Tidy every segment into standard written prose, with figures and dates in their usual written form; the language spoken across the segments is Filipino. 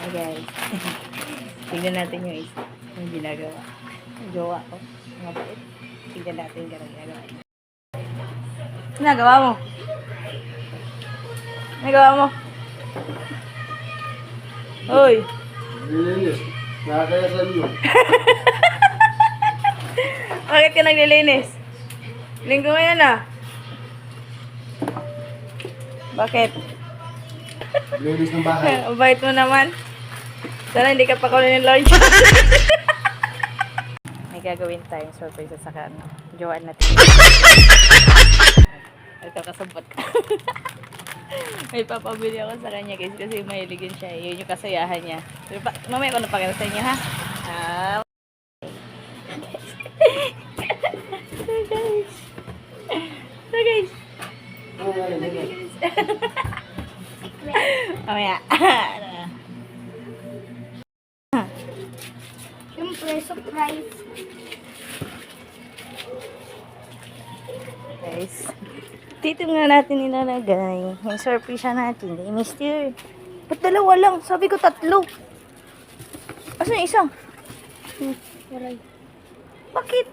Hey guys. Tignan natin yung isa. Yung ginagawa. Yung jowa ko. Mga bait. Tignan natin yung ginagawa. Ginagawa mo? Ginagawa mo? Hoy! Nilinis. Nakakayasan mo. Bakit ka naglilinis? Linggo ngayon ah. Bakit? Nilinis ng bahay. Ang bait mo naman. Sana hindi ka pa kunin ng lunch. May gagawin tayong surprise sa ano. Jowa natin. Ay, kakasabot ka. May papabili ako sa kanya guys kasi mahiligin siya. Yun yung kasayahan niya. Mamaya ko napakita sa inyo ha. So guys. Mamaya. Siyempre, surprise. Guys. Dito nga natin nilalagay. Yung surprise natin. Hey, mister. Ba't dalawa lang? Sabi ko tatlo. Asan yung isa? Wala. Bakit?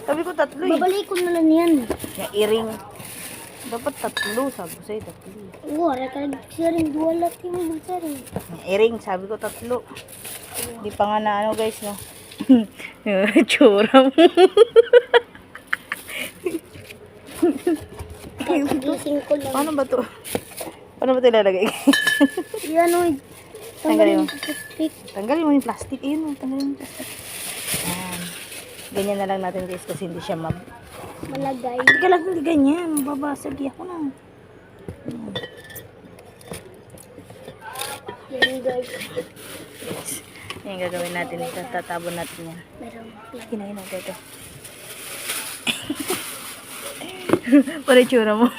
Sabi ko tatlo eh. Babalik ko na lang yan. Yung earring. Dapat tatlo. Sabi ko sa'yo tatlo. Oo, rekad siya rin. Wala yung siya rin. Yung earring. Sabi ko tatlo. Hindi pa nga na ano guys no. Tsura mo. Gising ko lang. Paano ba to? Paano ba ito ilalagay? Yan o. Tanggalin mo. Plastic. Tanggalin mo yung plastic. Ayun o. Tanggalin mo yung plastic. Ayan. Ganyan na lang natin guys kasi hindi siya Malagay. Hindi ka lang hindi ganyan. Mababasag ako na. Yan guys. Yan gagawin natin ito. Tatabon natin yan. Meron. Kinain natin ito. Para tsura mo.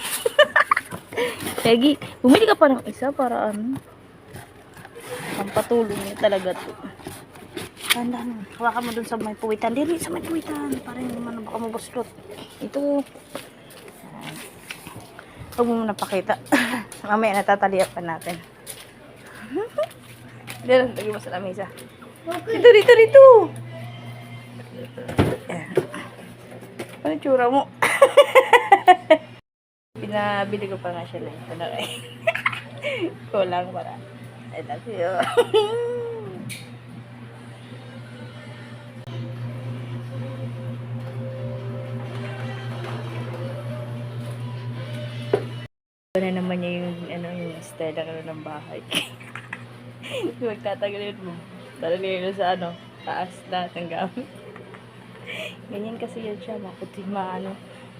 Peggy, bumili ka pa ng isa para ano. Pampatulong niya talaga to. Tanda mo. Hawakan mo dun sa may puwitan. Dili sa may puwitan. Para hindi naman baka mabuslot. Ito. Huwag mo muna pakita. Mamaya natatalian pa natin. Dito, lagay mo sa lamesa. Dito, dito, dito. Ayan. Ano tsura mo? Pinabili ko pa nga siya lang. Ito na kayo. Kulang para. I love you. Ito na naman niya yung, ano, yung style ng bahay. Yung magtatagalin mo. Talagalin mo sa ano, taas lahat ng gamit. Ganyan kasi yan siya,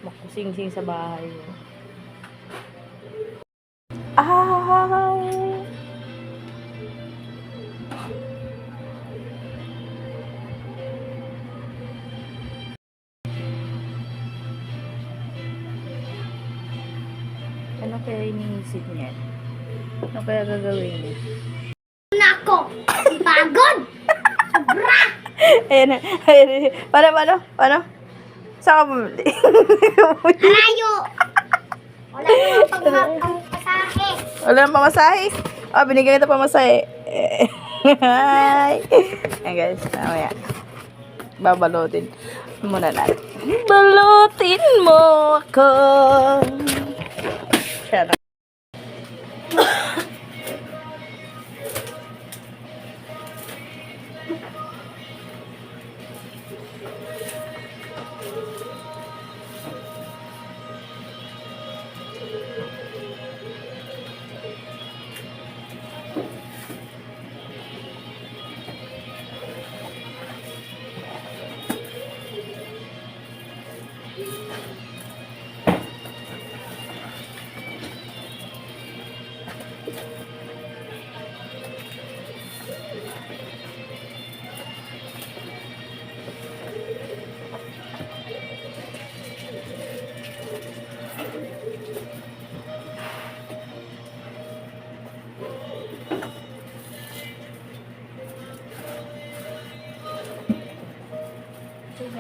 makusing-sing sa bahay mo. Ano kaya iniisip niya? Ano kaya gagawin niya? Na ako! Pagod! Sobra! Ayan na. Ayan. Paano? Saan ka bumili? Arayo! Wala naman pagpasahe. Wala nang pamasahe. Oh, binigyan kita pamasahe. Hi! Ayan guys, mamaya. Babalotin muna natin. Balutin mo ako. Siya na.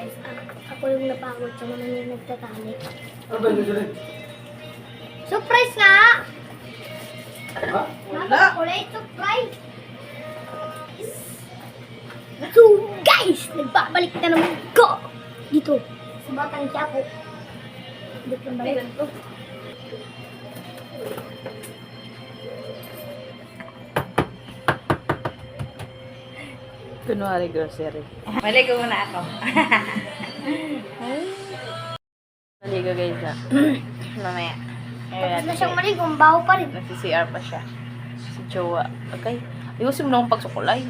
guys, ako yung napagod sa mga yung nagtatalik. Ano ba yun sila? Surprise nga! Ha? Wala! Surprise! So guys, nagbabalik na naman ko dito sa Batang Quiapo. Dito lang balik ko. Kunwari grocery. Maligo muna ako. Maligo guys na. Mamaya. Tapos na siyang maligo, ang baho pa rin. Nagsi-CR pa siya. Si Jowa. Okay. Ayusin mo na akong pagsukulay.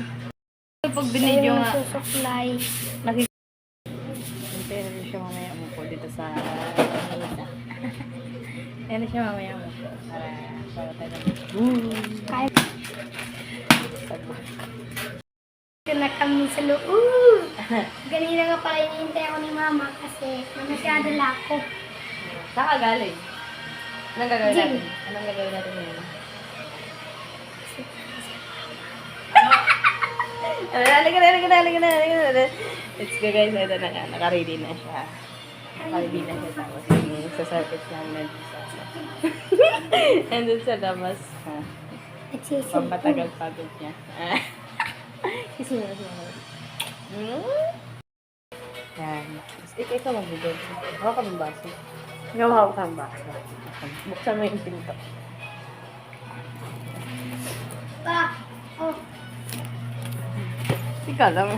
Pag binidyo nga. Susuklay. Pero siya mamaya umupo dito sa mesa. Pero siya mamaya umupo. Para tayo. Kaya. Ito na kami sa loob. Ganina nga pala hinihintay ako ni mama kasi masyado lako. Saan ka galing? Anong gagawin Gym. natin? Anong gagawin natin ngayon? Halika na. Let's go guys. Ito na nga. Naka-ready na siya. Naka-ready na siya. Tapos yung sa service namin nandun sa nandun sa labas. Pampatagal pagod niya. Kiss mo na siya. Yan. Ikaw mag-bigod. Hawak ka ng baso. Ikaw hawak ka ng baso. Buksan mo yung pinto. Pa! Oh, Ikaw lang.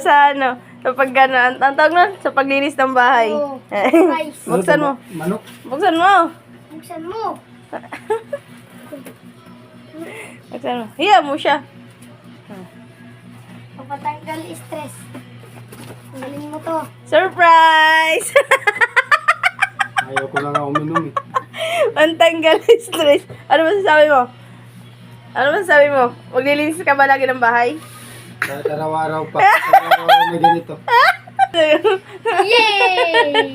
Sa ano? Sa pag gano'n. Ang tawag na? Sa paglinis ng bahay. oh. Rice. Buksan mo. Manok. Buksan mo. Buksan mo. Buksan mo. Hiya mo siya. Papatanggal stress. Ang galing mo to. Surprise! Ayaw ko lang nga uminom eh. Pantanggal stress. Ano masasabi mo? Ano masasabi mo? Maglilinis ka ba lagi ng bahay? Kahit araw-araw pa. Araw-araw na ganito. Yay!